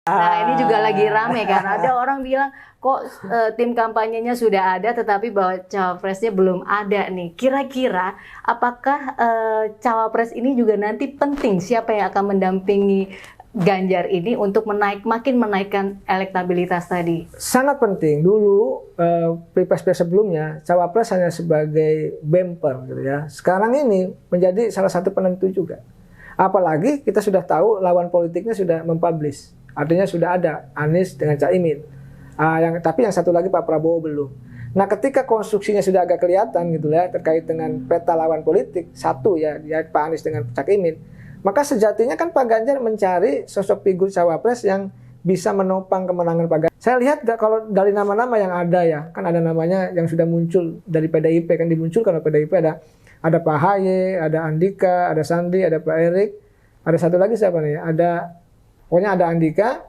Nah, ini juga lagi rame kan. Ada orang bilang kok tim kampanyenya sudah ada tetapi bahwa cawapresnya belum ada nih. Kira-kira apakah cawapres ini juga nanti penting siapa yang akan mendampingi Ganjar ini untuk makin menaikkan elektabilitas tadi? Sangat penting. Dulu pilpres sebelumnya cawapres hanya sebagai bumper gitu ya. Sekarang ini menjadi salah satu penentu juga. Apalagi kita sudah tahu lawan politiknya sudah mempublish. Artinya sudah ada Anies dengan Caimin. Tapi yang satu lagi Pak Prabowo belum. Nah, ketika konstruksinya sudah agak kelihatan gitu ya terkait dengan peta lawan politik satu ya Pak Anies dengan Caimin. Maka sejatinya kan Pak Ganjar mencari sosok figur cawapres yang bisa menopang kemenangan Pak Ganjar. Saya lihat kalau dari nama-nama yang ada ya, kan ada namanya yang sudah muncul dari PDIP, kan dimunculkan oleh PDIP ada Pak Haye, ada Andika, ada Sandi, ada Pak Erik, ada satu lagi siapa nih? Pokoknya ada Andika,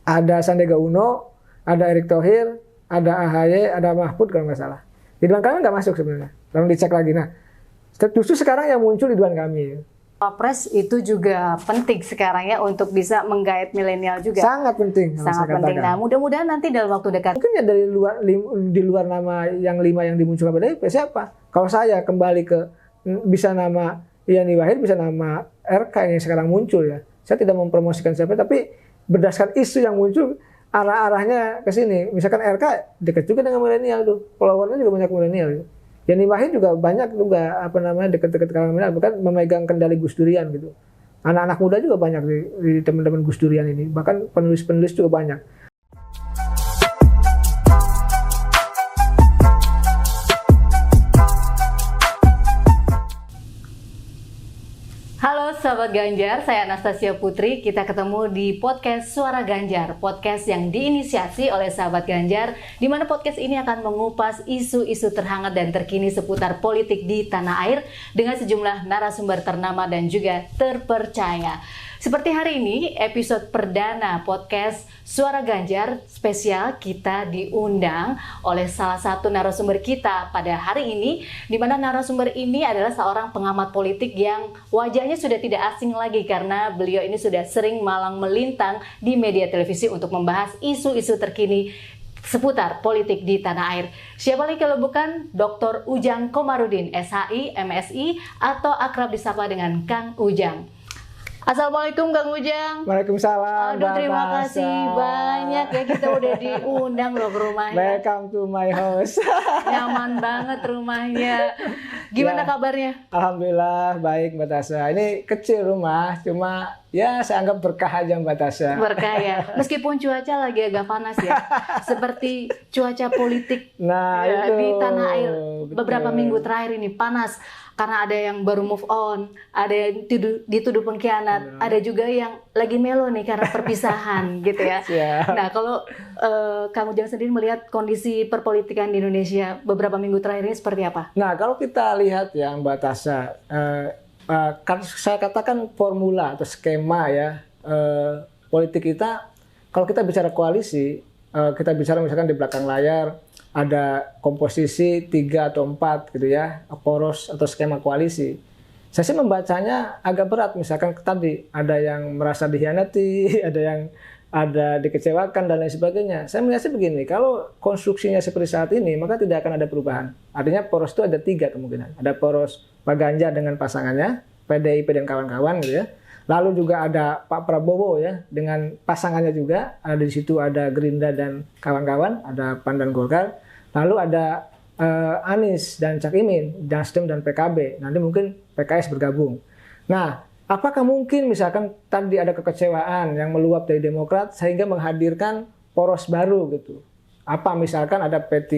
ada Sandiaga Uno, ada Erick Thohir, ada AHY, ada Mahfud kalau nggak salah. Ridwan Kamil nggak masuk sebenarnya. Lalu dicek lagi. Nah, justru sekarang yang muncul Ridwan Kamil. Cawapres itu juga penting sekarang ya untuk bisa menggait milenial juga. Sangat penting. Sangat penting. Nah, mudah-mudahan nanti dalam waktu dekat. Mungkin ya di luar nama yang 5 yang dimunculkan PDIP siapa? Kalau saya kembali ke bisa nama Yani Wahid, bisa nama RK yang sekarang muncul ya. Saya tidak mempromosikan siapa, tapi berdasarkan isu yang muncul arah-arahnya ke sini. Misalkan RK dekat juga dengan milenial tuh, followernya juga banyak milenial. Yani Wahid juga banyak juga dekat-dekat kalangan milenial, bahkan memegang kendali Gus Durian gitu. Anak-anak muda juga banyak di teman-teman Gus Durian ini, bahkan penulis-penulis juga banyak. Halo Sahabat Ganjar, saya Anastasia Putri. Kita ketemu di podcast Suara Ganjar, podcast yang diinisiasi oleh Sahabat Ganjar, di mana podcast ini akan mengupas isu-isu terhangat dan terkini seputar politik di tanah air dengan sejumlah narasumber ternama dan juga terpercaya. Seperti hari ini, episode perdana podcast Suara Ganjar spesial, kita diundang oleh salah satu narasumber kita pada hari ini, di mana narasumber ini adalah seorang pengamat politik yang wajahnya sudah tidak asing lagi karena beliau ini sudah sering malang melintang di media televisi untuk membahas isu-isu terkini seputar politik di tanah air. Siapa lagi kalau bukan Dr. Ujang Komarudin, SHI, MSI, atau akrab disapa dengan Kang Ujang. Assalamualaikum Kang Ujang. Waalaikumsalam. Aduh, terima kasih banyak ya, kita udah diundang loh ke rumahnya. Welcome to my house. Nyaman banget rumahnya. Gimana kabarnya? Alhamdulillah baik Mbak Tasya. Ini kecil rumah, cuma ya saya anggap berkah aja Mbak Tasya. Berkah ya. Meskipun cuaca lagi agak panas ya. Seperti cuaca politik ya, itu di tanah air beberapa minggu terakhir ini panas. Karena ada yang baru move on, ada yang dituduh pengkhianat, ada juga yang lagi melo nih karena perpisahan gitu ya. Nah, kalau Kang Ujang sendiri melihat kondisi perpolitikan di Indonesia beberapa minggu terakhir ini seperti apa? Nah, kalau kita lihat ya Mbak Tasya, saya katakan formula atau skema ya politik kita, kalau kita bicara koalisi, kita bicara misalkan di belakang layar, ada komposisi 3 atau 4 gitu ya, poros atau skema koalisi. Saya sih membacanya agak berat, misalkan tadi ada yang merasa dikhianati, ada dikecewakan dan lain sebagainya. Saya melihatnya begini, kalau konstruksinya seperti saat ini, maka tidak akan ada perubahan. Artinya poros itu ada 3 kemungkinan. Ada poros Pak Ganjar dengan pasangannya, PDIP dan kawan-kawan gitu ya. Lalu juga ada Pak Prabowo ya dengan pasangannya juga, ada di situ ada Gerindra dan kawan-kawan, ada PAN dan Golkar. Lalu ada Anies dan Caimin, Nasdem dan PKB. Nanti mungkin PKS bergabung. Nah, apakah mungkin misalkan tadi ada kekecewaan yang meluap dari Demokrat sehingga menghadirkan poros baru gitu? Apa misalkan ada P3,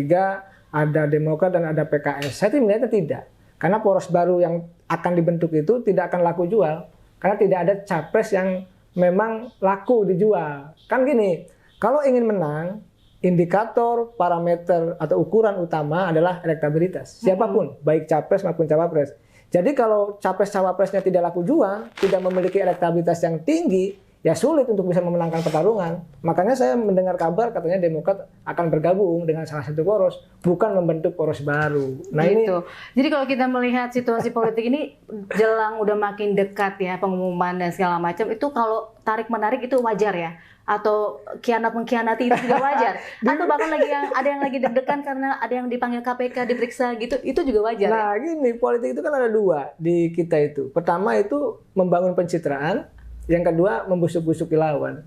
ada Demokrat dan ada PKS? Saya melihatnya tidak. Karena poros baru yang akan dibentuk itu tidak akan laku jual. Karena tidak ada capres yang memang laku dijual. Kan gini, kalau ingin menang, indikator, parameter, atau ukuran utama adalah elektabilitas. Siapapun, baik capres maupun cawapres. Jadi kalau capres-cawapresnya tidak laku jual, tidak memiliki elektabilitas yang tinggi, ya sulit untuk bisa memenangkan pertarungan. Makanya saya mendengar kabar katanya Demokrat akan bergabung dengan salah satu poros, bukan membentuk poros baru. Nah gitu. Jadi kalau kita melihat situasi politik ini jelang udah makin dekat ya pengumuman dan segala macam, itu kalau tarik-menarik itu wajar ya. atau mengkhianati itu juga wajar? Atau bahkan ada yang lagi deg-degan karena ada yang dipanggil KPK diperiksa gitu, itu juga wajar? Nah gini, politik itu kan ada dua di kita itu. Pertama itu membangun pencitraan, yang kedua membusuk-busuki lawan.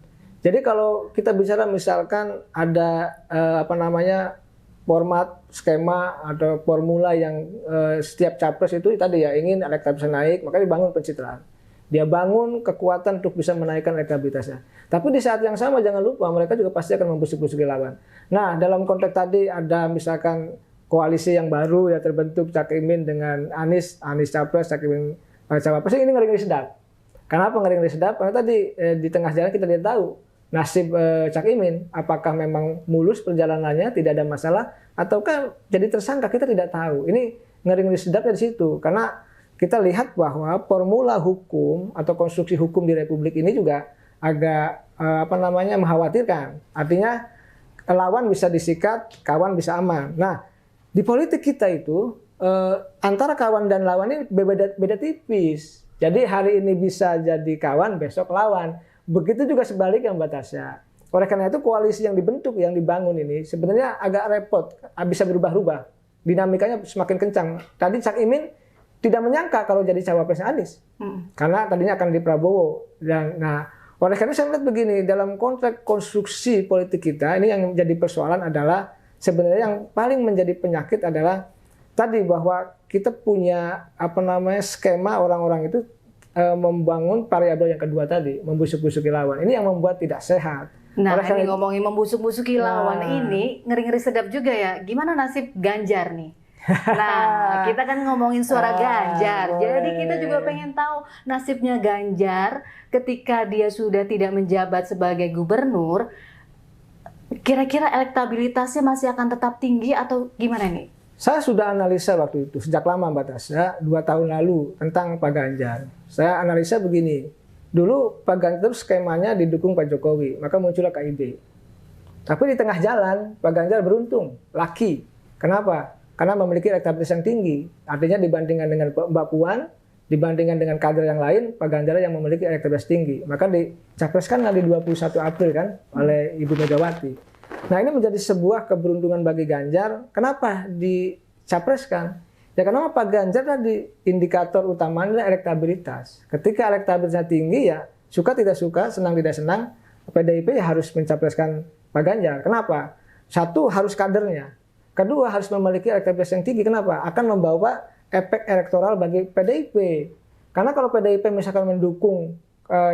Jadi kalau kita bicara misalkan ada format, skema atau formula yang setiap capres itu tadi ya ingin elektabilitas naik, maka dibangun pencitraan. Dia bangun kekuatan untuk bisa menaikkan elektabilitasnya. Tapi di saat yang sama jangan lupa mereka juga pasti akan membusuk-busuki lawan. Nah dalam konteks tadi ada misalkan koalisi yang baru ya terbentuk Cak Imin dengan Anies capres, Cak Imin cawapres, ini ngeri-ngeri sedap. Kenapa ngeri-ngeri sedap? Karena tadi di tengah jalan kita tidak tahu nasib Cak Imin, apakah memang mulus perjalanannya, tidak ada masalah, ataukah jadi tersangka, kita tidak tahu. Ini ngeri-ngeri sedapnya di situ, karena kita lihat bahwa formula hukum atau konstruksi hukum di Republik ini juga agak mengkhawatirkan. Artinya lawan bisa disikat, kawan bisa aman. Nah, di politik kita itu antara kawan dan lawan ini beda tipis. Jadi hari ini bisa jadi kawan, besok lawan. Begitu juga sebaliknya Mbak Tasya. Oleh karena itu koalisi yang dibentuk, yang dibangun ini sebenarnya agak repot, bisa berubah-ubah. Dinamikanya semakin kencang. Tadi Cak Imin tidak menyangka kalau jadi cawapresnya Anies. Karena tadinya akan di Prabowo. Oleh karena saya melihat begini, dalam konteks konstruksi politik kita, ini yang menjadi persoalan adalah sebenarnya yang paling menjadi penyakit adalah tadi bahwa kita punya skema orang-orang itu membangun variabel yang kedua tadi, membusuk-busuki lawan. Ini yang membuat tidak sehat. Nah, ini ngomongin membusuk-busuki lawan ini ngeri-ngeri sedap juga ya. Gimana nasib Ganjar nih? Nah, kita kan ngomongin suara Ganjar. Jadi kita juga pengen tahu nasibnya Ganjar ketika dia sudah tidak menjabat sebagai gubernur. Kira-kira elektabilitasnya masih akan tetap tinggi atau gimana nih? Saya sudah analisa waktu itu, sejak lama Mbak Tasya, 2 tahun lalu tentang Pak Ganjar. Saya analisa begini, dulu Pak Ganjar skemanya didukung Pak Jokowi, maka muncullah KIB. Tapi di tengah jalan, Pak Ganjar beruntung, laki. Kenapa? Karena memiliki elektabilitas yang tinggi. Artinya dibandingkan dengan Mbak Puan, dibandingkan dengan kader yang lain, Pak Ganjar yang memiliki elektabilitas tinggi. Maka dicapreskanlah di 21 April kan oleh Ibu Megawati. Nah ini menjadi sebuah keberuntungan bagi Ganjar. Kenapa dicapreskan? Ya karena Pak Ganjar tadi indikator utamanya adalah elektabilitas. Ketika elektabilitasnya tinggi ya suka tidak suka, senang tidak senang, PDIP ya harus mencapreskan Pak Ganjar. Kenapa? Satu, harus kadernya. Kedua, harus memiliki elektabilitas yang tinggi. Kenapa? Akan membawa efek elektoral bagi PDIP. Karena kalau PDIP misalkan mendukung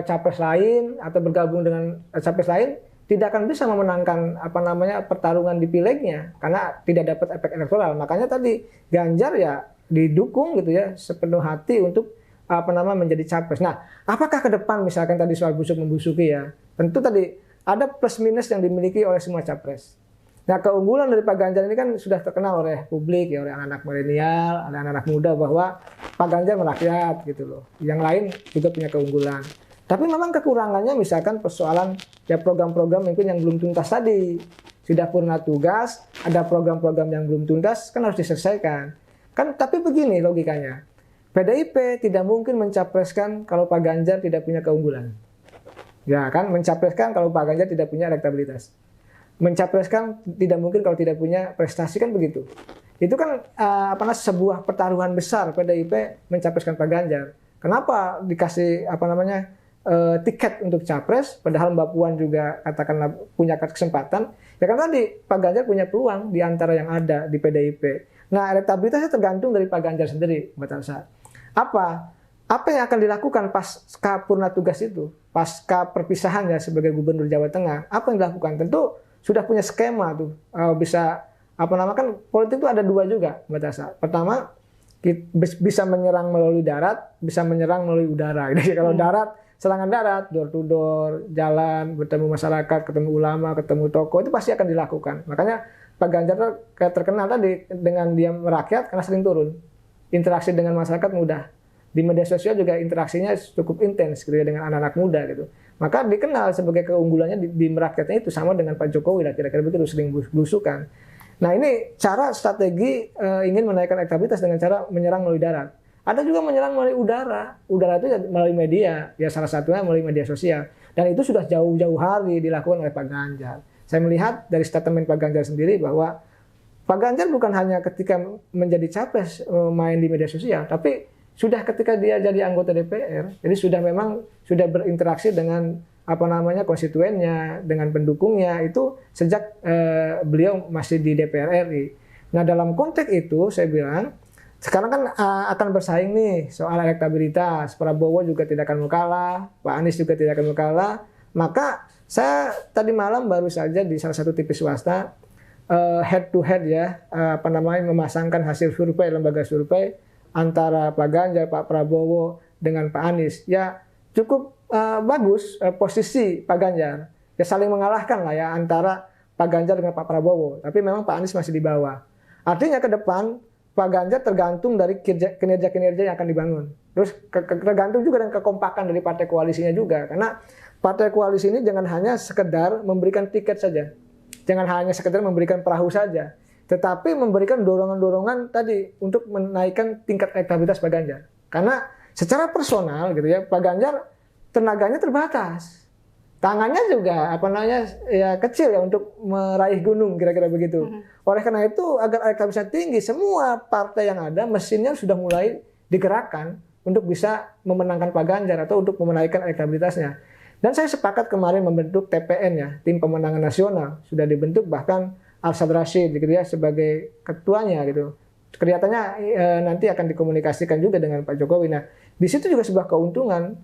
capres lain atau bergabung dengan capres lain, tidak akan bisa memenangkan pertarungan di pilegnya karena tidak dapat efek elektoral. Makanya tadi Ganjar ya didukung gitu ya sepenuh hati untuk menjadi capres. Nah, apakah ke depan misalkan tadi soal busuk membusuki ya? Tentu tadi ada plus minus yang dimiliki oleh semua capres. Nah, keunggulan dari Pak Ganjar ini kan sudah terkenal oleh publik ya, oleh anak-anak milenial, oleh anak-anak muda bahwa Pak Ganjar merakyat gitu loh. Yang lain juga punya keunggulan. Tapi memang kekurangannya misalkan persoalan ya program-program mungkin yang belum tuntas tadi. Sudah purna tugas, ada program-program yang belum tuntas kan harus diselesaikan. Kan tapi begini logikanya. PDIP tidak mungkin mencapreskan kalau Pak Ganjar tidak punya keunggulan. Ya kan, mencapreskan kalau Pak Ganjar tidak punya elektabilitas. Mencapreskan tidak mungkin kalau tidak punya prestasi kan begitu. Itu kan sebuah pertaruhan besar PDIP mencapreskan Pak Ganjar. Kenapa dikasih tiket untuk capres, padahal Mbak Puan juga katakanlah punya kesempatan. Ya karena tadi Pak Ganjar punya peluang di antara yang ada di PDIP. Nah, elektabilitasnya tergantung dari Pak Ganjar sendiri, Mbak Tasya. Apa yang akan dilakukan pasca purna tugas itu, pasca perpisahannya sebagai Gubernur Jawa Tengah? Apa yang dilakukan? Tentu sudah punya skema tuh, bisa kan politik itu ada dua juga, Mbak Tasya. Pertama, bisa menyerang melalui darat, bisa menyerang melalui udara. Jadi kalau darat, serangan darat, door to door, jalan, bertemu masyarakat, ketemu ulama, ketemu tokoh, itu pasti akan dilakukan. Makanya Pak Ganjar terkenal tadi dengan dia merakyat karena sering turun. Interaksi dengan masyarakat mudah. Di media sosial juga interaksinya cukup intens gitu ya, dengan anak-anak muda gitu. Maka dikenal sebagai keunggulannya di merakyatnya itu sama dengan Pak Jokowi lah, kira-kira begitu, sering belusukan. Nah ini cara strategi ingin menaikkan elektabilitas dengan cara menyerang melalui darat. Ada juga menyerang melalui udara. Udara itu melalui media, ya salah satunya melalui media sosial. Dan itu sudah jauh-jauh hari dilakukan oleh Pak Ganjar. Saya melihat dari statement Pak Ganjar sendiri bahwa Pak Ganjar bukan hanya ketika menjadi capres main di media sosial, tapi sudah ketika dia jadi anggota DPR, jadi sudah berinteraksi dengan konstituennya, dengan pendukungnya itu sejak beliau masih di DPR RI. Nah dalam konteks itu saya bilang sekarang kan akan bersaing nih soal elektabilitas. Prabowo juga tidak akan mau kalah, Pak Anies juga tidak akan mau kalah. Maka saya tadi malam baru saja di salah satu TV swasta head to head ya memasangkan hasil survei lembaga survei antara Pak Ganjar, Pak Prabowo dengan Pak Anies. Ya cukup bagus posisi Pak Ganjar. Ya saling mengalahkan lah ya antara Pak Ganjar dengan Pak Prabowo. Tapi memang Pak Anies masih di bawah. Artinya ke depan Pak Ganjar tergantung dari kinerja-kinerja yang akan dibangun. Terus tergantung juga dengan kekompakan dari partai koalisinya juga. Karena partai koalisi ini jangan hanya sekedar memberikan tiket saja. Jangan hanya sekedar memberikan perahu saja. Tetapi memberikan dorongan-dorongan tadi untuk menaikkan tingkat elektabilitas Pak Ganjar. Karena secara personal gitu ya, Pak Ganjar tenaganya terbatas. Tangannya juga kecil ya untuk meraih gunung kira-kira begitu. Oleh karena itu agar elektabilitas tinggi, semua partai yang ada mesinnya sudah mulai digerakkan untuk bisa memenangkan Pak Ganjar atau untuk menaikkan elektabilitasnya. Dan saya sepakat kemarin membentuk TPN ya, Tim Pemenangan Nasional, sudah dibentuk bahkan Arsyad Rashid gitu ya sebagai ketuanya gitu. Kelihatannya nanti akan dikomunikasikan juga dengan Pak Jokowi. Nah, di situ juga sebuah keuntungan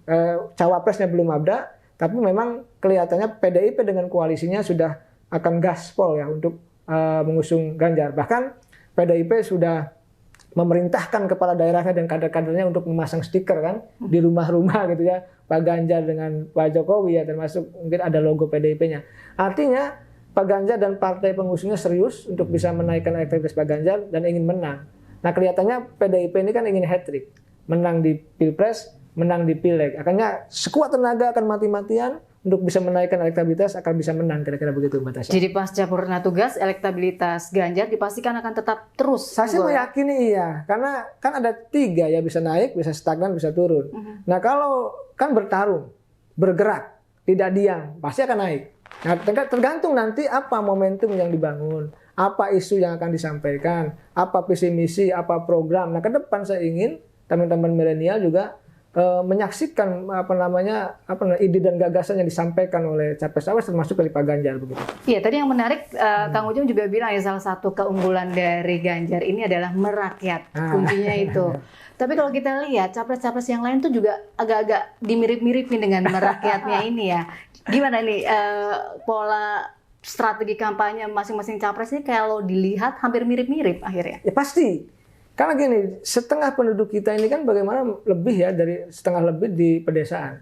cawapresnya belum ada. Tapi memang kelihatannya PDIP dengan koalisinya sudah akan gaspol ya untuk mengusung Ganjar. Bahkan PDIP sudah memerintahkan kepala daerahnya dan kader-kadernya untuk memasang stiker kan di rumah-rumah gitu ya. Pak Ganjar dengan Pak Jokowi ya, termasuk mungkin ada logo PDIP-nya. Artinya Pak Ganjar dan partai pengusungnya serius untuk bisa menaikkan elektabilitas Pak Ganjar dan ingin menang. Nah kelihatannya PDIP ini kan ingin hat-trick. Menang di Pilpres, menang di Pileg. Akhirnya sekuat tenaga akan mati-matian untuk bisa menaikkan elektabilitas akan bisa menang, kira-kira begitu Mbak Tasya. Jadi pasca purna tugas elektabilitas Ganjar dipastikan akan tetap terus. Saya sih meyakini iya, karena kan ada 3 ya, bisa naik, bisa stagnan, bisa turun. Nah kalau kan bertarung, bergerak, tidak diam, pasti akan naik. Nah tergantung nanti apa momentum yang dibangun, apa isu yang akan disampaikan, apa visi misi, apa program. Nah ke depan saya ingin teman-teman milenial juga menyaksikan ide dan gagasan yang disampaikan oleh capres-capres termasuk dari Pak Ganjar begitu. Iya, tadi yang menarik Kang Ujung juga bilang ya salah satu keunggulan dari Ganjar ini adalah merakyat. Kuncinya itu. Tapi kalau kita lihat capres-capres yang lain tuh juga agak-agak dimirip-miripin dengan merakyatnya ini ya. Gimana nih pola strategi kampanye masing-masing capres ini kalau dilihat hampir mirip-mirip akhirnya? Ya pasti. Karena gini, setengah penduduk kita ini kan bagaimana lebih ya dari setengah lebih di pedesaan.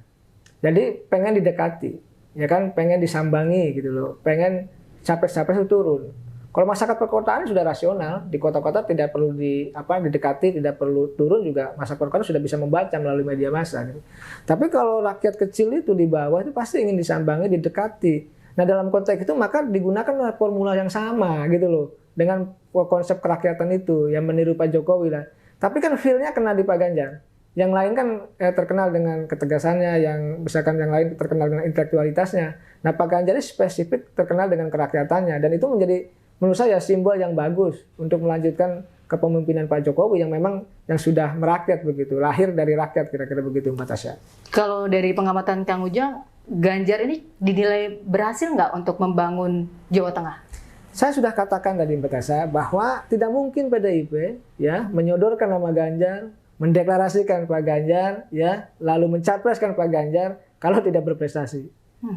Jadi pengen didekati, ya kan, pengen disambangi gitu loh, pengen capres-capres itu turun. Kalau masyarakat perkotaan sudah rasional, di kota-kota tidak perlu didekati, tidak perlu turun juga, masyarakat perkotaan sudah bisa membaca melalui media massa. Gitu. Tapi kalau rakyat kecil itu di bawah itu pasti ingin disambangi, didekati. Nah dalam konteks itu maka digunakan formula yang sama gitu loh. Dengan konsep kerakyatan itu yang meniru Pak Jokowi lah. Tapi kan feel-nya kena di Pak Ganjar. Yang lain kan terkenal dengan ketegasannya, yang misalkan yang lain terkenal dengan intelektualitasnya. Nah Pak Ganjar ini spesifik terkenal dengan kerakyatannya. Dan itu menjadi menurut saya simbol yang bagus untuk melanjutkan kepemimpinan Pak Jokowi yang memang yang sudah merakyat begitu. Lahir dari rakyat kira-kira begitu Mbak Tasya. Kalau dari pengamatan Kang Ujang, Ganjar ini dinilai berhasil nggak untuk membangun Jawa Tengah? Saya sudah katakan tadi Mbak Tasya bahwa tidak mungkin PDIP ya menyodorkan nama Ganjar, mendeklarasikan Pak Ganjar ya, lalu mencapreskan Pak Ganjar kalau tidak berprestasi.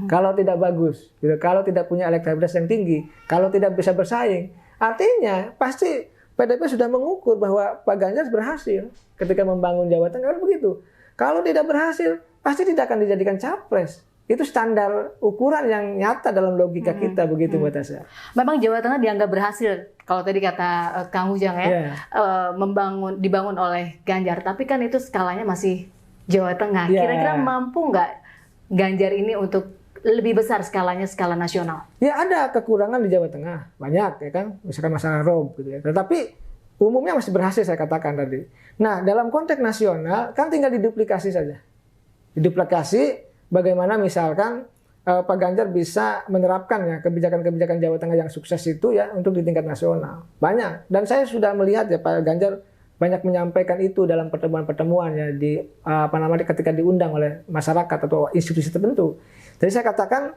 Kalau tidak bagus, gitu, kalau tidak punya elektabilitas yang tinggi, kalau tidak bisa bersaing. Artinya pasti PDIP sudah mengukur bahwa Pak Ganjar berhasil ketika membangun Jawa Tengah, begitu. Kalau tidak berhasil, pasti tidak akan dijadikan capres. Itu standar ukuran yang nyata dalam logika kita begitu Mbak Tasya. Memang Jawa Tengah dianggap berhasil kalau tadi kata Kang Ujang ya, dibangun oleh Ganjar. Tapi kan itu skalanya masih Jawa Tengah. Kira-kira mampu nggak Ganjar ini untuk lebih besar skalanya, skala nasional? Ya ada kekurangan di Jawa Tengah, banyak ya kan, misalkan masalah rob gitu ya. Tetapi umumnya masih berhasil saya katakan tadi. Nah dalam konteks nasional kan tinggal diduplikasi saja. Diduplikasi bagaimana misalkan Pak Ganjar bisa menerapkan ya kebijakan-kebijakan Jawa Tengah yang sukses itu ya untuk di tingkat nasional. Banyak. Dan saya sudah melihat ya Pak Ganjar banyak menyampaikan itu dalam pertemuan-pertemuan ya di ketika diundang oleh masyarakat atau institusi tertentu. Jadi saya katakan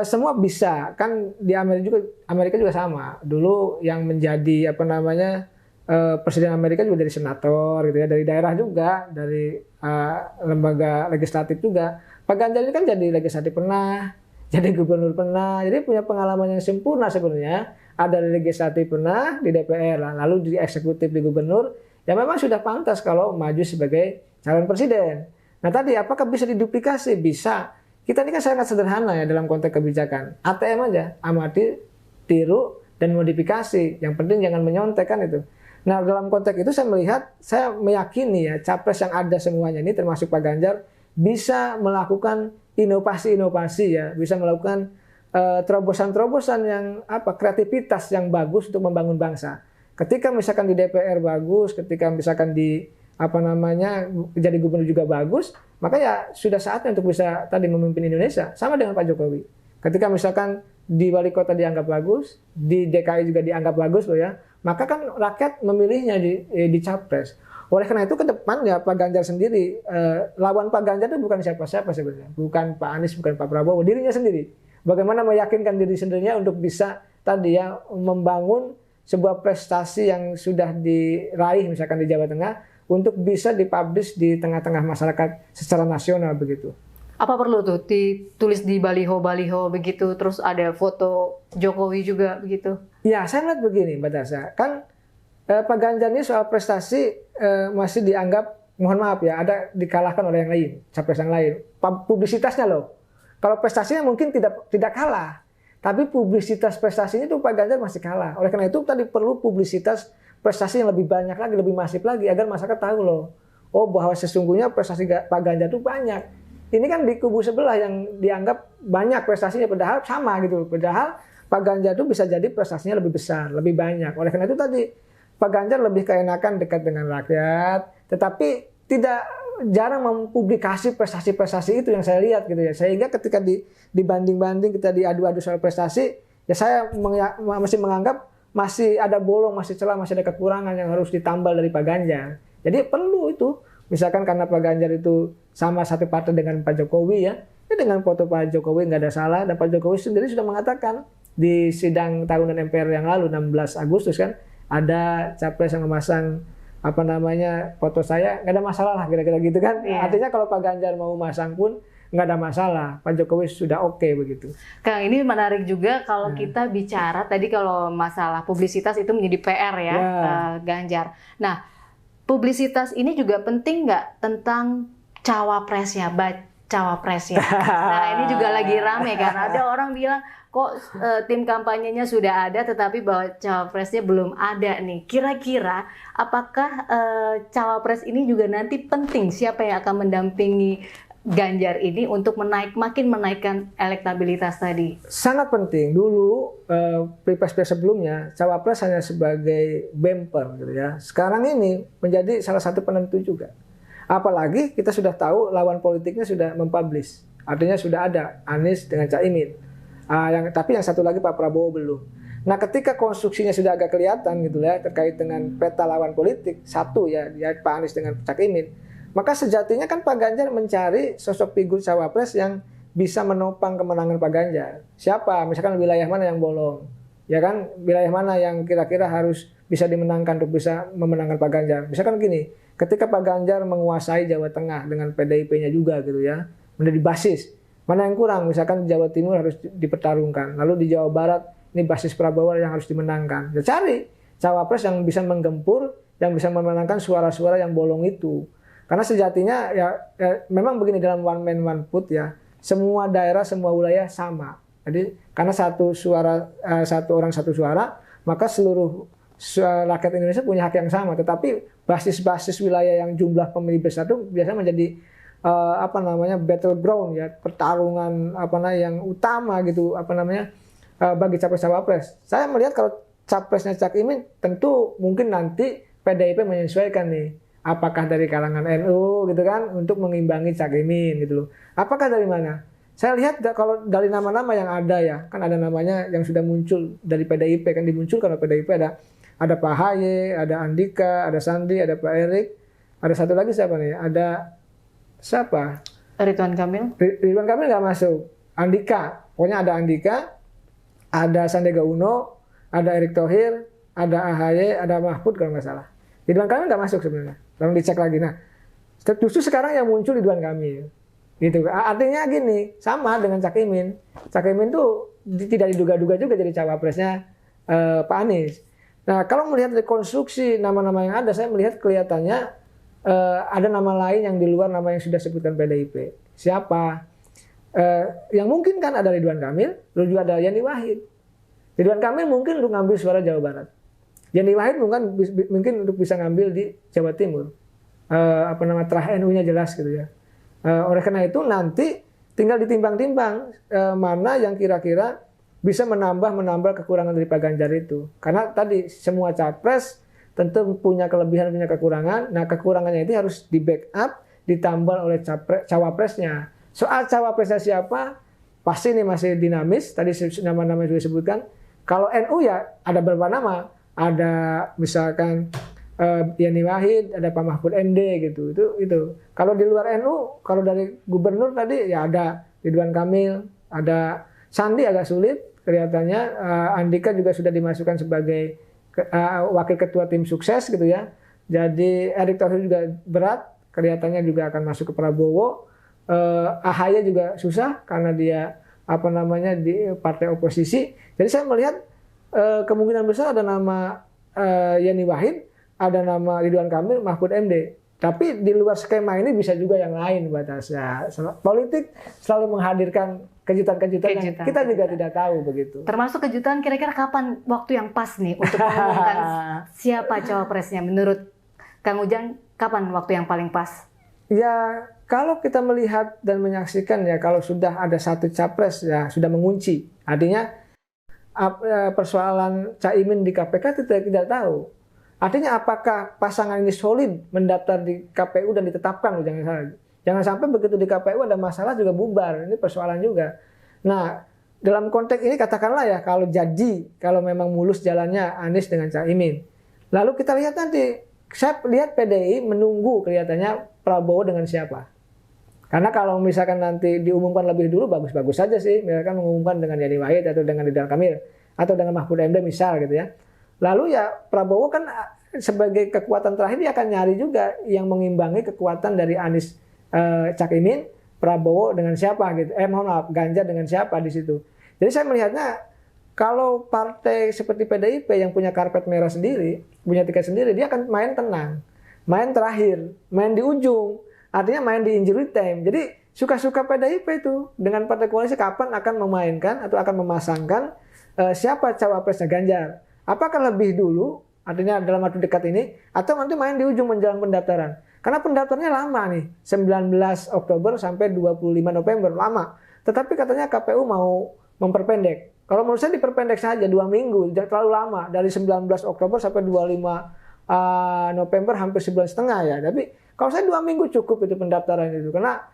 semua bisa, kan di Amerika juga sama. Dulu yang menjadi Presiden Amerika juga dari senator gitu ya, dari daerah juga, dari lembaga legislatif juga. Pak Ganjar ini kan jadi legislatif pernah, jadi gubernur pernah, jadi punya pengalaman yang sempurna sebenarnya. Ada di legislatif pernah, di DPR, lalu di eksekutif di gubernur, ya memang sudah pantas kalau maju sebagai calon presiden. Nah tadi apakah bisa diduplikasi? Bisa. Kita ini kan sangat sederhana ya dalam konteks kebijakan. ATM aja, amati, tiru, dan modifikasi. Yang penting jangan menyontek kan itu. Nah dalam konteks itu saya meyakini ya capres yang ada semuanya ini termasuk Pak Ganjar bisa melakukan inovasi-inovasi ya, bisa melakukan terobosan-terobosan yang kreativitas yang bagus untuk membangun bangsa. Ketika misalkan di DPR bagus, ketika misalkan di jadi gubernur juga bagus, maka ya sudah saatnya untuk bisa tadi memimpin Indonesia sama dengan Pak Jokowi. Ketika misalkan di wali kota dianggap bagus, di DKI juga dianggap bagus loh ya, maka kan rakyat memilihnya di capres. Oleh karena itu ke depan ya Pak Ganjar sendiri, lawan Pak Ganjar itu bukan siapa-siapa sebenarnya. Bukan Pak Anies, bukan Pak Prabowo, dirinya sendiri. Bagaimana meyakinkan diri sendirinya untuk bisa tadi ya membangun sebuah prestasi yang sudah diraih misalkan di Jawa Tengah untuk bisa dipublish di tengah-tengah masyarakat secara nasional begitu. Apa perlu tuh ditulis di baliho-baliho begitu, terus ada foto Jokowi juga begitu? Ya saya lihat begini Mbak Tasya, kan Pak Ganjar ini soal prestasi masih dianggap, mohon maaf ya, ada dikalahkan oleh yang lain, capres yang lain. Publisitasnya loh. Kalau prestasinya mungkin tidak kalah, tapi publisitas prestasinya itu Pak Ganjar masih kalah. Oleh karena itu tadi perlu publisitas prestasi yang lebih banyak lagi, lebih masif lagi agar masyarakat tahu loh, oh bahwa sesungguhnya prestasi Pak Ganjar itu banyak. Ini kan di kubu sebelah yang dianggap banyak prestasinya, padahal sama gitu. Padahal Pak Ganjar itu bisa jadi prestasinya lebih besar, lebih banyak. Oleh karena itu tadi Pak Ganjar lebih keenakan dekat dengan rakyat, tetapi jarang mempublikasi prestasi-prestasi itu yang saya lihat gitu ya. Sehingga ketika dibanding-banding, kita diadu-adu soal prestasi, ya saya masih menganggap masih ada bolong, masih celah, masih ada kekurangan yang harus ditambal dari Pak Ganjar. Jadi perlu itu. Misalkan karena Pak Ganjar itu sama satu partai dengan Pak Jokowi ya dengan foto Pak Jokowi nggak ada salah, dan Pak Jokowi sendiri sudah mengatakan di sidang tahunan MPR yang lalu 16 Agustus kan ada capres yang memasang foto saya, nggak ada masalah lah kira-kira gitu kan. Yeah. Artinya kalau Pak Ganjar mau masang pun nggak ada masalah, Pak Jokowi sudah oke begitu. Kang, ini menarik juga kalau kita bicara tadi kalau masalah publisitas itu menjadi PR ya, Ganjar. Nah, publisitas ini juga penting nggak tentang cawapresnya, cawapresnya. Nah ini juga lagi rame kan, ada orang bilang kok tim kampanyenya sudah ada tetapi bahwa cawapresnya belum ada nih. Kira-kira apakah cawapres ini juga nanti penting, siapa yang akan mendampingi Ganjar ini untuk makin menaikkan elektabilitas tadi? Sangat penting. Dulu pilpres sebelumnya cawapres hanya sebagai bumper gitu ya. Sekarang ini menjadi salah satu penentu juga. Apalagi kita sudah tahu lawan politiknya sudah mempublish. Artinya sudah ada Anies dengan Caimin. Tapi yang satu lagi Pak Prabowo belum. Nah, ketika konstruksinya sudah agak kelihatan gitu ya terkait dengan peta lawan politik satu ya Pak Anies dengan Caimin. Maka sejatinya kan Pak Ganjar mencari sosok figur cawapres yang bisa menopang kemenangan Pak Ganjar. Siapa? Misalkan wilayah mana yang bolong. Ya kan? Wilayah mana yang kira-kira harus bisa dimenangkan untuk bisa memenangkan Pak Ganjar. Misalkan gini, ketika Pak Ganjar menguasai Jawa Tengah dengan PDIP-nya juga gitu ya, menjadi basis. Mana yang kurang? Misalkan Jawa Timur harus dipertarungkan. Lalu di Jawa Barat, ini basis Prabowo yang harus dimenangkan. Ya cari cawapres yang bisa menggempur, yang bisa memenangkan suara-suara yang bolong itu. Karena sejatinya ya memang begini dalam one man one vote ya, semua daerah, semua wilayah sama. Jadi karena satu orang satu suara, maka seluruh rakyat Indonesia punya hak yang sama. Tetapi basis-basis wilayah yang jumlah pemilih besar itu biasanya menjadi battleground ya, pertarungan yang utama gitu bagi capres-cawapres. Saya melihat kalau capresnya Cak Imin tentu mungkin nanti PDIP menyesuaikan nih. Apakah dari kalangan NU gitu kan untuk mengimbangi Cak Imin gitu loh. Apakah dari mana? Saya lihat kalau dari nama-nama yang ada ya, kan ada namanya yang sudah muncul dari PDIP kan dimunculkan oleh PDIP ada Pak Ahaye, ada Andika, ada Sandi, ada Pak Erik, ada satu lagi siapa nih? Ada siapa? Ridwan Kamil. Ridwan Kamil nggak masuk. Andika, pokoknya ada Andika, ada Sandiaga Uno, ada Erick Thohir, ada Ahaye, ada Mahfud kalau nggak salah. Ridwan Kamil nggak masuk sebenarnya. Lalu dicek lagi. Nah, justru sekarang yang muncul Ridwan Kamil. Gitu. Artinya gini, sama dengan Cak Imin. Cak Imin tuh tidak diduga-duga juga jadi cawapresnya Pak Anies. Nah, kalau melihat rekonstruksi nama-nama yang ada, saya melihat kelihatannya ada nama lain yang di luar nama yang sudah disebutkan PDIP. Siapa? Yang mungkin kan ada Ridwan Kamil, lalu juga ada Yani Wahid. Ridwan Kamil mungkin untuk ngambil suara Jawa Barat. Yani Wahid mungkin untuk bisa ngambil di Jawa Timur. Terah NU-nya jelas gitu ya. Oleh karena itu nanti tinggal ditimbang-timbang mana yang kira-kira bisa menambah kekurangan dari Pak Ganjar itu. Karena tadi semua capres tentu punya kelebihan, punya kekurangan. Nah, kekurangannya itu harus di backup, ditambal oleh cawapresnya. Soal cawapresnya siapa? Pasti ini masih dinamis. Tadi nama-nama sudah disebutkan. Kalau NU ya ada beberapa nama. Ada misalkan Yani Wahid, ada Pak Mahfud MD gitu. Itu. Kalau di luar NU, kalau dari gubernur tadi ya ada Ridwan Kamil, ada Sandi agak sulit kelihatannya. Andika juga sudah dimasukkan sebagai wakil ketua tim sukses gitu ya. Jadi Erick Thohir juga berat, kelihatannya juga akan masuk ke Prabowo. Ahaye juga susah karena dia di partai oposisi. Jadi saya melihat kemungkinan besar ada nama Yani Wahid, ada nama Ridwan Kamil, Mahfud MD. Tapi di luar skema ini bisa juga yang lain batasnya. Politik selalu menghadirkan kejutan-kejutan yang kita juga tidak tahu begitu. Termasuk kejutan kira-kira kapan waktu yang pas nih untuk mengumumkan siapa cawapresnya menurut Kang Ujang, kapan waktu yang paling pas? Ya, kalau kita melihat dan menyaksikan ya kalau sudah ada satu capres ya sudah mengunci. Artinya persoalan Caimin di KPK tidak tahu. Artinya apakah pasangan ini solid mendaftar di KPU dan ditetapkan? Jangan sampai begitu di KPU ada masalah juga bubar. Ini persoalan juga. Nah, dalam konteks ini katakanlah ya kalau memang mulus jalannya Anies dengan Caimin. Lalu kita lihat nanti, saya lihat PDI menunggu kelihatannya Prabowo dengan siapa. Karena kalau misalkan nanti diumumkan lebih dulu bagus-bagus saja sih, misalkan mengumumkan dengan Yani Wahid atau dengan Ridwan Kamil atau dengan Mahfud MD misal gitu ya. Lalu ya Prabowo kan sebagai kekuatan terakhir dia akan nyari juga yang mengimbangi kekuatan dari Anies, Cak Imin, Prabowo dengan siapa gitu. Ganjar dengan siapa di situ. Jadi saya melihatnya kalau partai seperti PDIP yang punya karpet merah sendiri, punya tiket sendiri, dia akan main tenang, main terakhir, main di ujung. Artinya main di injury time. Jadi suka-suka PDIP itu dengan partai koalisi kapan akan memainkan atau akan memasangkan siapa cawapresnya Ganjar. Apakah lebih dulu, artinya dalam waktu dekat ini, atau nanti main di ujung menjelang pendaftaran. Karena pendaftarannya lama nih, 19 Oktober sampai 25 November, lama. Tetapi katanya KPU mau memperpendek. Kalau menurut saya diperpendek saja 2 minggu, tidak terlalu lama. Dari 19 Oktober sampai 25 November hampir 1,5 bulan ya. Tapi kalau saya 2 minggu cukup itu pendaftaran itu. Karena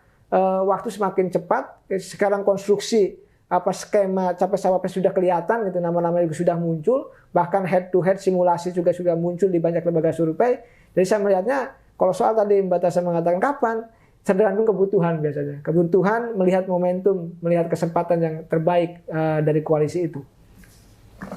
waktu semakin cepat, sekarang konstruksi skema capres-cawapres sudah kelihatan gitu, nama-nama juga sudah muncul, bahkan head to head simulasi juga sudah muncul di banyak lembaga survei. Jadi saya melihatnya kalau soal tadi Mbak Tasya mengatakan kapan, tergantung kebutuhan biasanya. Kebutuhan melihat momentum, melihat kesempatan yang terbaik dari koalisi itu.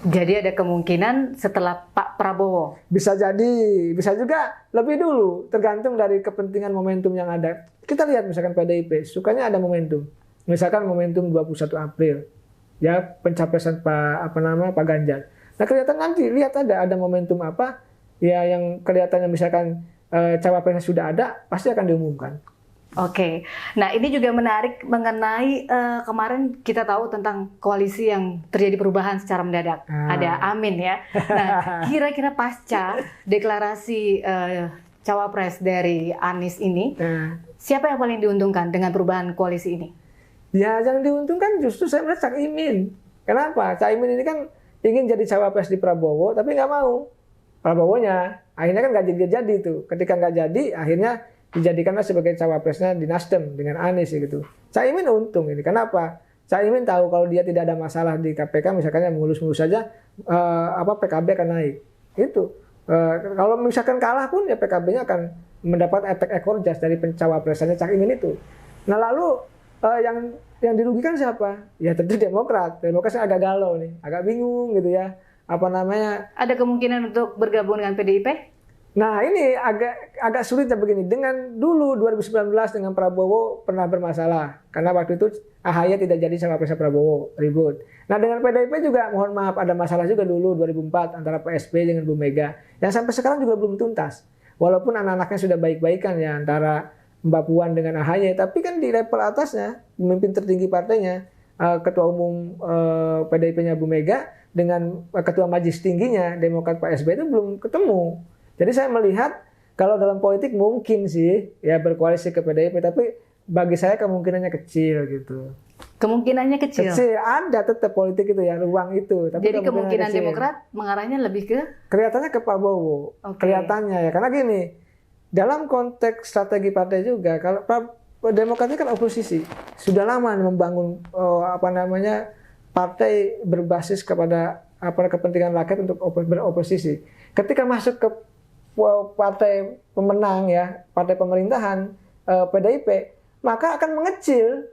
Jadi ada kemungkinan setelah Pak Prabowo? Bisa jadi, bisa juga lebih dulu, tergantung dari kepentingan momentum yang ada. Kita lihat misalkan PDIP, sukanya ada momentum. Misalkan momentum 21 April, ya pencapresan Pak Ganjar. Nah kelihatan nanti, lihat ada momentum apa, ya yang kelihatannya misalkan cawapresnya sudah ada, pasti akan diumumkan. Oke, nah ini juga menarik mengenai kemarin kita tahu tentang koalisi yang terjadi perubahan secara mendadak. Ada Amin ya. Nah, kira-kira pasca deklarasi cawapres dari Anies ini, siapa yang paling diuntungkan dengan perubahan koalisi ini? Ya, yang diuntungkan justru saya melihat Cak Imin. Kenapa? Cak Imin ini kan ingin jadi cawapres di Prabowo, tapi nggak mau. Prabowo-nya. Akhirnya kan nggak jadi itu. Ketika nggak jadi, akhirnya dijadikanlah sebagai cawapresnya di Nasdem dengan Anies gitu. Caimin untung ini. Kenapa? Caimin tahu kalau dia tidak ada masalah di KPK, misalkan yang mulus-mulus saja, PKB akan naik. Itu. Kalau misalkan kalah pun ya PKB-nya akan mendapat efek ekor jas dari pencawapresannya Caimin itu. Nah lalu yang dirugikan siapa? Ya tentu Demokrat. Demokrat agak galau nih, agak bingung gitu ya. Ada kemungkinan untuk bergabung dengan PDIP? Nah ini agak sulit ya begini. Dengan dulu 2019 dengan Prabowo pernah bermasalah karena waktu itu AHY tidak jadi cawapres Prabowo, ribut. Nah dengan PDIP juga mohon maaf ada masalah juga dulu 2004 antara Pak SBY dengan Bu Mega yang sampai sekarang juga belum tuntas. Walaupun anak-anaknya sudah baik-baikan ya antara Mbak Puan dengan AHY, tapi kan di level atasnya pemimpin tertinggi partainya Ketua Umum PDIP-nya Bu Mega dengan Ketua Majelis Tingginya Demokrat Pak SBY itu belum ketemu. Jadi saya melihat kalau dalam politik mungkin sih ya berkoalisi ke PDIP, tapi bagi saya kemungkinannya kecil gitu. Kemungkinannya kecil? Kecil, ada tetap politik itu ya, ruang itu. Tapi jadi kemungkinan kecil. Demokrat mengarahnya lebih ke? Kelihatannya ke Prabowo. Okay. Kelihatannya ya, karena gini, dalam konteks strategi partai juga, kalau Demokrat ini kan oposisi. Sudah lama membangun partai berbasis kepada kepentingan rakyat untuk beroposisi. Ketika masuk ke partai pemenang ya, partai pemerintahan PDIP, maka akan mengecil.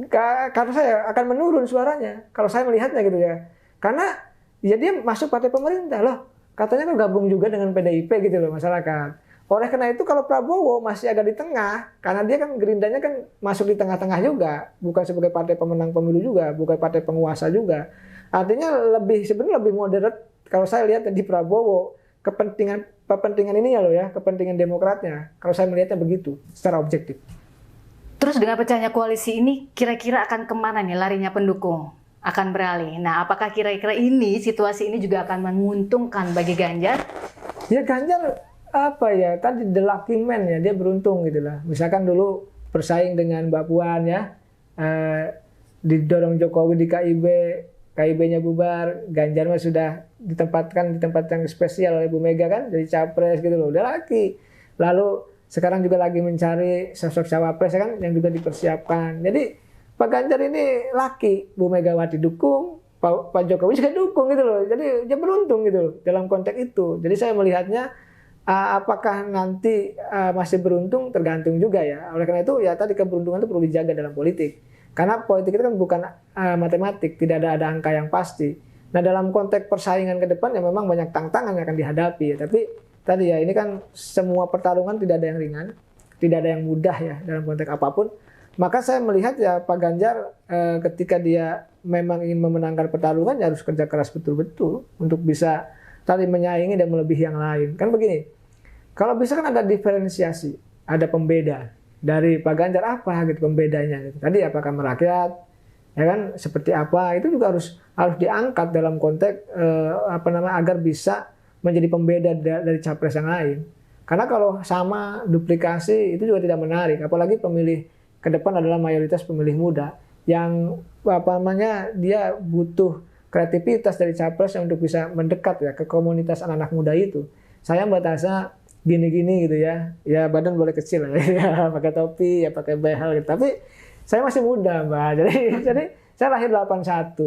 Karena saya akan menurun suaranya. Kalau saya melihatnya gitu ya. Karena ya dia masuk partai pemerintah loh. Katanya kan gabung juga dengan PDIP gitu loh masyarakat. Oleh karena itu kalau Prabowo masih agak di tengah, karena dia kan Gerindanya kan masuk di tengah-tengah juga, bukan sebagai partai pemenang pemilu juga, bukan partai penguasa juga. Artinya sebenarnya lebih moderat kalau saya lihat di Prabowo. Kepentingan ini ya loh ya, kepentingan Demokratnya. Kalau saya melihatnya begitu, secara objektif. Terus dengan pecahnya koalisi ini, kira-kira akan kemana nih larinya pendukung? Akan beralih. Nah, apakah kira-kira situasi ini juga akan menguntungkan bagi Ganjar? Ya Ganjar tadi the lucky man ya, dia beruntung gitu lah. Misalkan dulu bersaing dengan Mbak Puan ya, didorong Jokowi di KIB-nya bubar, Ganjar mah sudah ditempatkan di tempat yang spesial oleh Bu Mega kan, jadi capres gitu loh, udah laki. Lalu sekarang juga lagi mencari sosok cawapres kan, yang juga dipersiapkan. Jadi Pak Ganjar ini laki, Bu Megawati dukung, Pak Jokowi juga dukung gitu loh. Jadi dia beruntung gitu loh dalam konteks itu. Jadi saya melihatnya apakah nanti masih beruntung tergantung juga ya. Oleh karena itu ya tadi keberuntungan itu perlu dijaga dalam politik. Karena politik itu kan bukan matematik, tidak ada angka yang pasti. Nah dalam konteks persaingan ke depan ya memang banyak tantangan yang akan dihadapi ya. Tapi tadi ya ini kan semua pertarungan tidak ada yang ringan, tidak ada yang mudah ya dalam konteks apapun. Maka saya melihat ya Pak Ganjar ketika dia memang ingin memenangkan pertarungan ya harus kerja keras betul-betul untuk bisa tadi menyaingi dan melebihi yang lain. Kan begini, kalau bisa kan ada diferensiasi, ada pembeda. Dari Pak Ganjar apa gitu pembedanya gitu. Tadi apakah merakyat ya kan seperti apa itu juga harus diangkat dalam konteks agar bisa menjadi pembeda dari capres yang lain. Karena kalau sama duplikasi itu juga tidak menarik, apalagi pemilih ke depan adalah mayoritas pemilih muda yang dia butuh kreativitas dari capres yang untuk bisa mendekat ya ke komunitas anak-anak muda itu. Saya batasa gini-gini gitu ya. Ya badan boleh kecil ya, pakai topi, ya pakai behel gitu. Tapi saya masih muda, Mbak. Jadi saya lahir 81.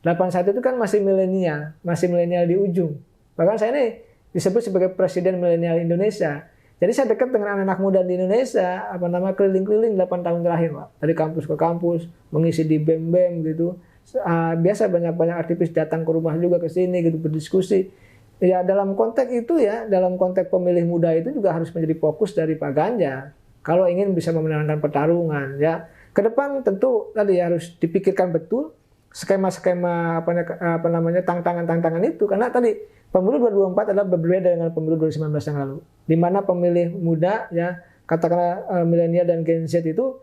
81 itu kan masih milenial di ujung. Bahkan saya ini disebut sebagai presiden milenial Indonesia. Jadi saya dekat dengan anak-anak muda di Indonesia, keliling-keliling 8 tahun terakhir, Pak. Dari kampus ke kampus, mengisi di BEM-BEM gitu. Biasa banyak-banyak aktivis datang ke rumah juga ke sini gitu berdiskusi. Ya dalam konteks itu ya, dalam konteks pemilih muda itu juga harus menjadi fokus dari Pak Ganjar. Kalau ingin bisa memenangkan pertarungan ya. Ke depan tentu tadi harus dipikirkan betul skema-skema tantangan-tantangan itu karena tadi pemilu 2024 adalah berbeda dengan pemilu 2019 yang lalu. Di mana pemilih muda ya katakanlah milenial dan Gen Z itu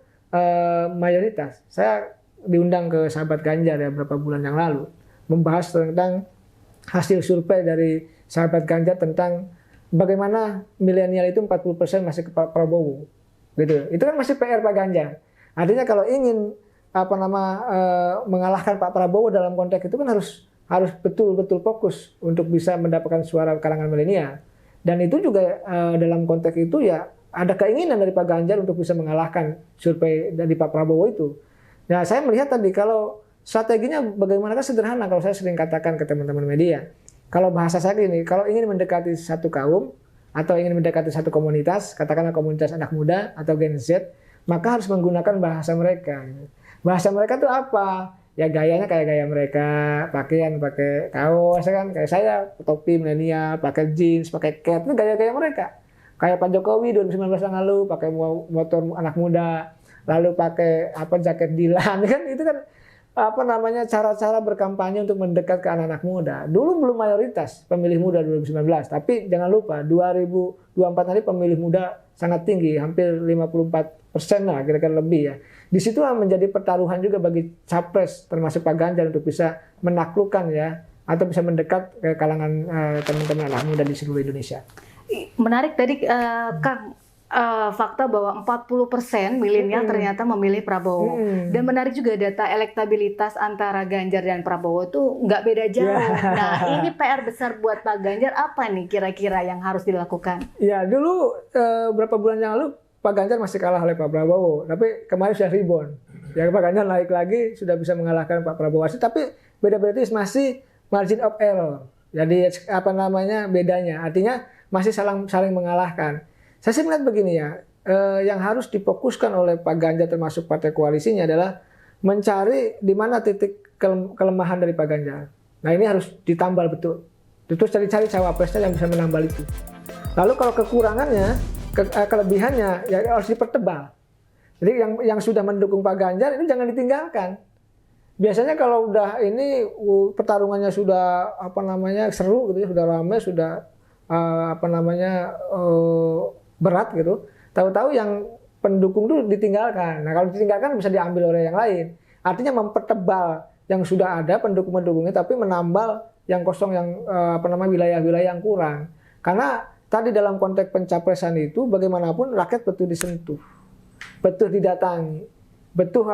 mayoritas. Saya diundang ke sahabat Ganjar ya beberapa bulan yang lalu membahas tentang hasil survei dari sahabat Ganjar tentang bagaimana milenial itu 40% masih ke Pak Prabowo. Gitu. Itu kan masih PR Pak Ganjar. Artinya kalau ingin mengalahkan Pak Prabowo dalam konteks itu kan harus harus betul-betul fokus untuk bisa mendapatkan suara kalangan milenial. Dan itu juga dalam konteks itu ya ada keinginan dari Pak Ganjar untuk bisa mengalahkan survei dari Pak Prabowo itu. Nah, saya melihat tadi kalau strateginya bagaimana kan sederhana, kalau saya sering katakan ke teman-teman media. Kalau bahasa saya gini, kalau ingin mendekati satu kaum atau ingin mendekati satu komunitas, katakanlah komunitas anak muda atau Gen Z, maka harus menggunakan bahasa mereka. Bahasa mereka itu apa? Ya gayanya kayak gaya mereka, pakaian pakai kaos kan, kayak saya topi milenial, pakai jeans, pakai cat, itu gaya-gaya mereka. Kayak Pak Jokowi 2019 yang lalu pakai motor anak muda, lalu pakai jaket Dilan kan, itu kan cara-cara berkampanye untuk mendekat ke anak-anak muda. Dulu belum mayoritas pemilih muda 2019, tapi jangan lupa 2024 nanti pemilih muda sangat tinggi, hampir 54% lah kira-kira lebih ya. Di situ menjadi pertaruhan juga bagi capres termasuk Pak Ganjar untuk bisa menaklukkan ya atau bisa mendekat ke kalangan teman-teman anak muda di seluruh Indonesia. Menarik tadi Kang, fakta bahwa 40% milenial ternyata memilih Prabowo. Dan menarik juga data elektabilitas antara Ganjar dan Prabowo itu nggak beda jauh. Nah, ini PR besar buat Pak Ganjar, apa nih kira-kira yang harus dilakukan? Ya, dulu berapa bulan yang lalu Pak Ganjar masih kalah oleh Pak Prabowo, tapi kemarin sudah rebound. Ya, Pak Ganjar naik lagi, sudah bisa mengalahkan Pak Prabowo. Tapi beda-beda itu masih margin of error. Jadi bedanya. Artinya masih saling mengalahkan. Saya sih melihat begini ya, yang harus difokuskan oleh Pak Ganjar termasuk partai koalisinya adalah mencari di mana titik kelemahan dari Pak Ganjar. Nah, ini harus ditambal betul. Terus cari cawapresnya yang bisa menambal itu. Lalu kalau kekurangannya, kelebihannya ya harus dipertebal. Jadi yang sudah mendukung Pak Ganjar itu jangan ditinggalkan. Biasanya kalau udah ini pertarungannya sudah seru gitu ya, sudah ramai, sudah berat gitu. Tahu-tahu yang pendukung itu ditinggalkan. Nah, kalau ditinggalkan bisa diambil oleh yang lain. Artinya mempertebal yang sudah ada pendukung-pendukungnya tapi menambal yang kosong yang wilayah-wilayah yang kurang. Karena tadi dalam konteks pencapresan itu bagaimanapun rakyat betul disentuh, betul didatangi, betul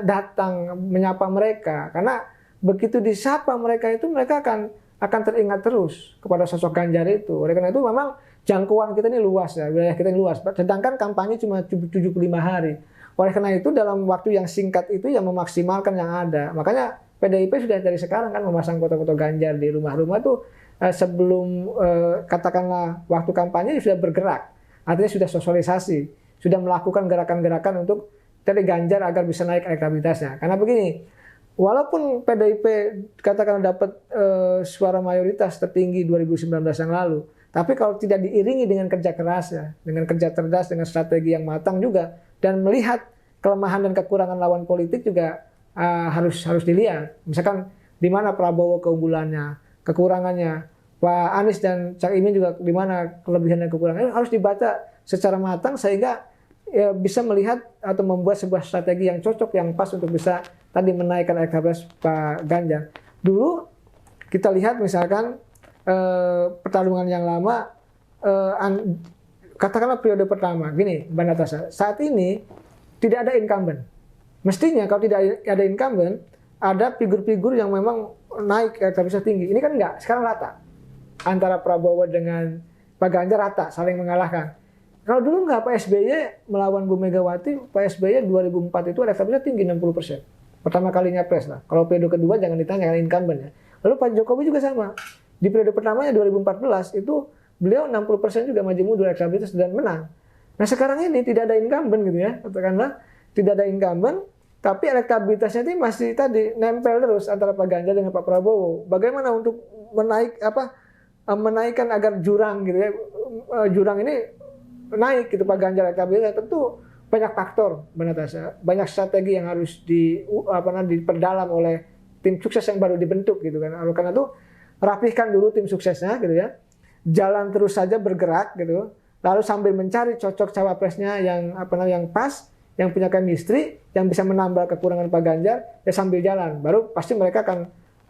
datang menyapa mereka. Karena begitu disapa mereka itu mereka akan teringat terus kepada sosok Ganjar itu. Oleh karena itu memang jangkauan kita ini luas ya, wilayah kita ini luas. Sedangkan kampanye cuma 75 hari. Oleh karena itu dalam waktu yang singkat itu yang memaksimalkan yang ada. Makanya PDIP sudah dari sekarang kan memasang foto-foto Ganjar di rumah-rumah tuh sebelum katakanlah waktu kampanye sudah bergerak. Artinya sudah sosialisasi, sudah melakukan gerakan-gerakan untuk tadi Ganjar agar bisa naik elektabilitasnya. Karena begini, walaupun PDIP katakanlah dapat suara mayoritas tertinggi 2019 yang lalu, tapi kalau tidak diiringi dengan kerja keras ya, dengan kerja cerdas, dengan strategi yang matang juga, dan melihat kelemahan dan kekurangan lawan politik juga harus dilihat. Misalkan di mana Prabowo keunggulannya, kekurangannya, Pak Anies dan Cak Imin juga di mana kelebihan dan kekurangannya, harus dibaca secara matang sehingga ya, bisa melihat atau membuat sebuah strategi yang cocok, yang pas untuk bisa tadi menaikkan elektabilitas Pak Ganjar. Dulu kita lihat misalkan pertarungan yang lama, katakanlah periode pertama, gini Mbak Natasha, saat ini tidak ada incumbent. Mestinya kalau tidak ada incumbent, ada figur-figur yang memang naik elektabilitas tinggi. Ini kan enggak, sekarang rata. Antara Prabowo dengan Pak Ganjar rata, saling mengalahkan. Kalau dulu enggak, Pak SBY melawan Bu Megawati, Pak SBY 2004 itu elektabilitas tinggi 60%. Pertama kalinya pres lah. Kalau periode kedua jangan ditanya, karena incumbent ya. Lalu Pak Jokowi juga sama. Di periode pertamanya 2014 itu beliau 60% juga maju mundur elektabilitas dan menang. Nah sekarang ini tidak ada incumbent gitu ya, katakanlah tidak ada incumbent, tapi elektabilitasnya itu masih tadi nempel terus antara Pak Ganjar dengan Pak Prabowo. Bagaimana untuk menaikkan agar jurang gitu ya, jurang ini naik gitu Pak Ganjar elektabilitas, tentu banyak faktor, banyak strategi yang harus diperdalam oleh tim sukses yang baru dibentuk gitu kan. Karena itu rapihkan dulu tim suksesnya gitu ya, jalan terus saja bergerak gitu, lalu sambil mencari cocok cawapresnya yang yang pas, yang punya chemistry, yang bisa menambal kekurangan Pak Ganjar, ya sambil jalan, baru pasti mereka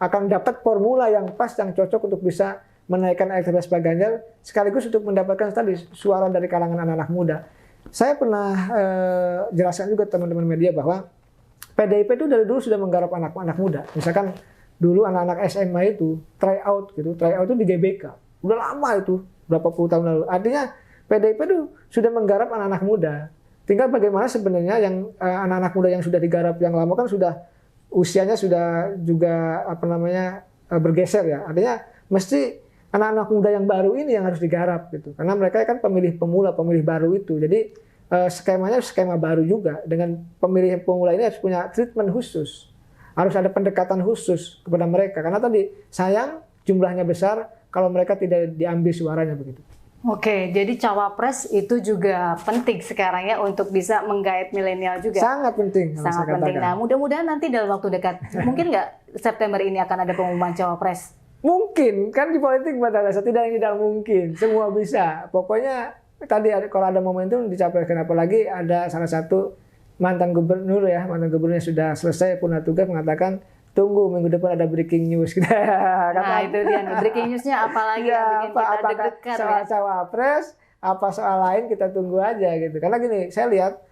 akan dapat formula yang pas, yang cocok untuk bisa menaikkan elektabilitas Pak Ganjar, sekaligus untuk mendapatkan tadi suara dari kalangan anak-anak muda. Saya pernah jelaskan juga teman-teman media bahwa PDIP itu dari dulu sudah menggarap anak-anak muda. Misalkan dulu anak-anak SMA itu try out itu di GBK. Udah lama itu, berapa puluh tahun lalu. Artinya PDIP itu sudah menggarap anak-anak muda. Tinggal bagaimana sebenarnya yang anak-anak muda yang sudah digarap yang lama kan sudah usianya sudah juga bergeser ya. Artinya mesti anak-anak muda yang baru ini yang harus digarap gitu. Karena mereka kan pemilih pemula, pemilih baru itu. Jadi skemanya skema baru juga. Dengan pemilih pemula ini harus punya treatment khusus. Harus ada pendekatan khusus kepada mereka. Karena tadi sayang jumlahnya besar kalau mereka tidak diambil suaranya begitu. Oke, jadi cawapres itu juga penting sekarang ya untuk bisa menggait milenial juga. Sangat penting. Sangat penting. Nah, mudah-mudahan nanti dalam waktu dekat, mungkin nggak September ini akan ada pengumuman cawapres? Mungkin, kan di politik Mbak tidak yang tidak mungkin, semua bisa. Pokoknya tadi kalau ada momentum dicapreskan, apalagi ada salah satu mantan gubernur yang sudah selesai purna tugas mengatakan tunggu minggu depan ada breaking news. Nah itu dia, breaking newsnya apalagi yang bikin kita deg-degan soal cawapres, apa soal lain kita tunggu aja gitu. Karena gini, saya lihat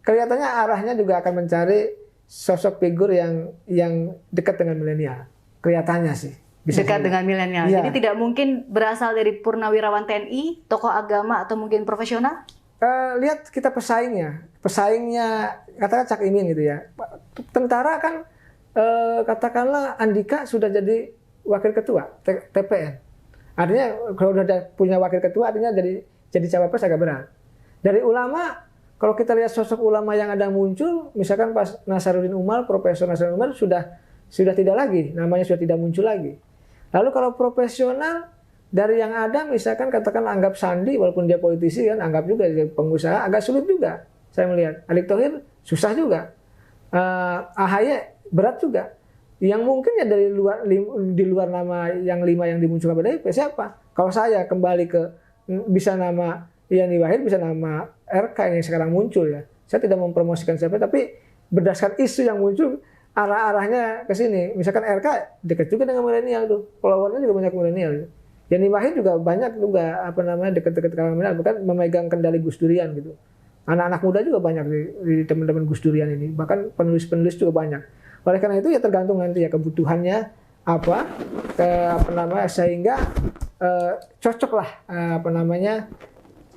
kelihatannya arahnya juga akan mencari sosok figur yang dekat dengan milenial. Kelihatannya sih. Dekat dengan milenial. Ya. Jadi tidak mungkin berasal dari purnawirawan TNI, tokoh agama atau mungkin profesional? Lihat kita pesaingnya katakan Cak Imin gitu ya. Tentara kan katakanlah Andika sudah jadi wakil ketua TPN. Artinya kalau sudah punya wakil ketua artinya jadi cawapres agak berat. Dari ulama, kalau kita lihat sosok ulama yang ada muncul, misalkan pas Nasaruddin Umar, Profesor Nasaruddin Umar sudah tidak lagi, namanya sudah tidak muncul lagi. Lalu kalau profesional dari yang ada, misalkan katakan anggap Sandi, walaupun dia politisi kan, anggap juga dia pengusaha, agak sulit juga. Saya melihat Erick Thohir susah juga. AHY berat juga. Yang mungkin ya di luar nama yang 5 yang dimunculkan PDIP siapa? Kalau saya kembali ke bisa nama Yani Wahid, bisa nama RK yang sekarang muncul ya. Saya tidak mempromosikan siapa, tapi berdasarkan isu yang muncul arah-arahnya ke sini. Misalkan RK dekat juga dengan milenial tuh, followernya juga banyak milenial. Yani Wahid juga banyak juga dekat-dekat kalangan milenial, bahkan memegang kendali Gus Durian gitu. Anak-anak muda juga banyak di teman-teman Gus Durian ini, bahkan penulis-penulis juga banyak. Oleh karena itu ya tergantung nanti ya kebutuhannya sehingga cocoklah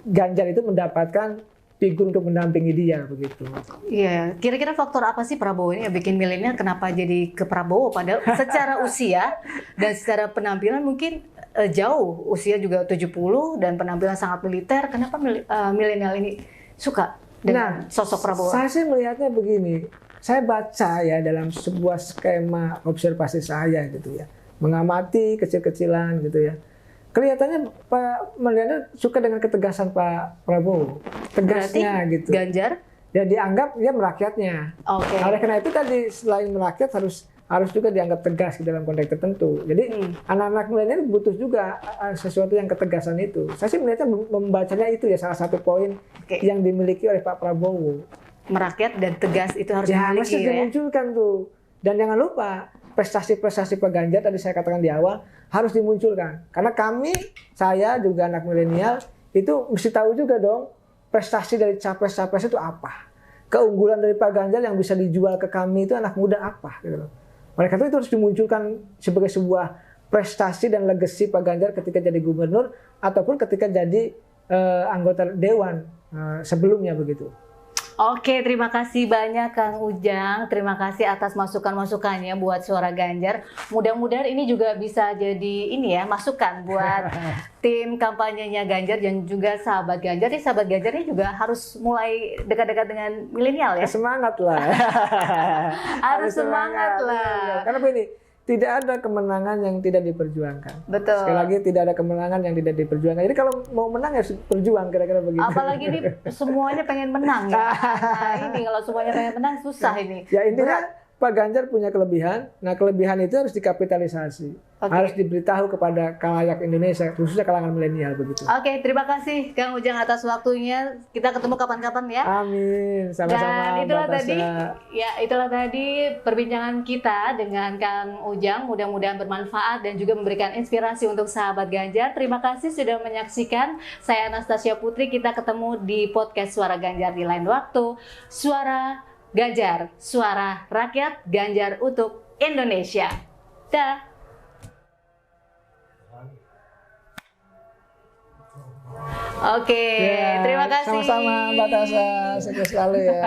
Ganjar itu mendapatkan figur untuk mendampingi dia begitu. Iya, kira-kira faktor apa sih Prabowo ini yang bikin milenial kenapa jadi ke Prabowo padahal secara usia dan secara penampilan mungkin jauh, usia juga 70 dan penampilan sangat militer. Kenapa milenial ini suka dengan sosok Prabowo? Saya sih melihatnya begini. Saya baca ya dalam sebuah skema observasi saya gitu ya, mengamati kecil-kecilan gitu ya. Kelihatannya Pak Meliana suka dengan ketegasan Pak Prabowo, tegasnya. Berarti, gitu. Ganjar? Ya dianggap dia merakyatnya. Oke. Oleh karena itu tadi selain merakyat harus juga dianggap tegas di dalam konteks tertentu. Jadi anak-anak milenial butuh juga sesuatu yang ketegasan itu. Saya sih melihatnya membacanya itu ya salah satu poin yang dimiliki oleh Pak Prabowo. Merakyat dan tegas itu harus dimiliki ya. Dimunculkan tuh. Dan jangan lupa prestasi-prestasi Pak Ganjar tadi saya katakan di awal harus dimunculkan. Karena saya juga anak milenial itu mesti tahu juga dong prestasi dari capres-capres itu apa. Keunggulan dari Pak Ganjar yang bisa dijual ke kami itu anak muda apa gitu loh. Oleh karena itu harus dimunculkan sebagai sebuah prestasi dan legacy Pak Ganjar ketika jadi gubernur ataupun ketika jadi anggota dewan sebelumnya begitu. Oke, terima kasih banyak Kang Ujang. Terima kasih atas masukan-masukannya buat Suara Ganjar. Mudah-mudahan ini juga bisa jadi masukan buat tim kampanyenya Ganjar dan juga sahabat Ganjar. Jadi sahabat Ganjar ini juga harus mulai dekat-dekat dengan milenial ya. Semangat lah. harus semangat lah. Karena begini, tidak ada kemenangan yang tidak diperjuangkan. Betul. Sekali lagi tidak ada kemenangan yang tidak diperjuangkan. Jadi kalau mau menang ya berjuang kira-kira begitu. Apalagi ini semuanya pengen menang ya. Nah ini kalau semuanya pengen menang susah ini. Ya intinya Pak Ganjar punya kelebihan. Nah kelebihan itu harus dikapitalisasi. Harus diberitahu kepada khalayak Indonesia, khususnya kalangan milenial begitu. Oke, terima kasih Kang Ujang atas waktunya. Kita ketemu kapan-kapan ya. Amin. Sama-sama. Dan itulah tadi perbincangan kita dengan Kang Ujang. Mudah-mudahan bermanfaat dan juga memberikan inspirasi untuk sahabat Ganjar. Terima kasih sudah menyaksikan. Saya Anastasia Putri. Kita ketemu di podcast Suara Ganjar di lain waktu. Suara Ganjar, suara rakyat Ganjar untuk Indonesia. Dah. Oke, Ya, terima kasih. Sama-sama Mbak Tasha, sukses selalu ya.